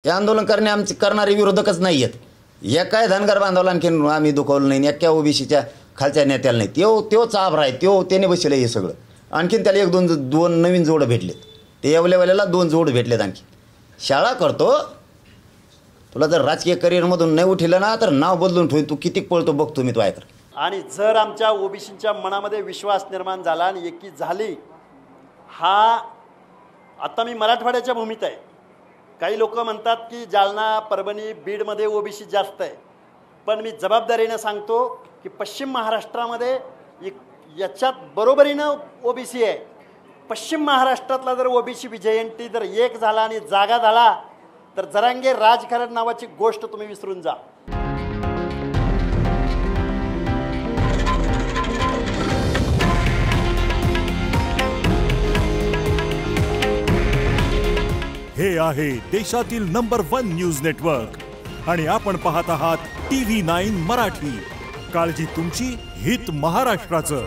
हे आंदोलन करणारे विरोधकच नाही आहेत. एकाय धनगर बांधवाला आणखी आम्ही दुखवलं नाही, एका ओबीसीच्या खालच्या नेत्याला नाही. त्यो चाभरा आहे, त्याने बसलं हे सगळं. आणखीन त्याला एक दोन नवीन जोड भेटलेत. ते एवलेवाल्याला 2 जोड भेटलेत. आणखी शाळा करतो. तुला जर राजकीय करिअरमधून नाही उठिलं ना तर नाव बदलून ठेवून तू किती पळतो बघतो मी. तो ऐकर. आणि जर आमच्या ओबीसीच्या मनामध्ये विश्वास निर्माण झाला आणि एकी झाली, हा आता मी मराठवाड्याच्या भूमीत आहे. काही लोक म्हणतात की जालना, परभणी, बीडमध्ये ओबीसी जास्त आहे. पण मी जबाबदारीनं सांगतो की पश्चिम महाराष्ट्रामध्ये याच्यात बरोबरीनं ओबीसी आहे. पश्चिम महाराष्ट्रातला जर ओबीसी विजयंती जर एक झाला आणि जागा झाला तर जरांगे राजकारण नावाची गोष्ट तुम्ही विसरून जा. हे आहे देशातील नंबर 1 न्यूज नेटवर्क आणि आपण पाहत आहात TV9 मराठी. काळजी तुमची, हित महाराष्ट्राचं.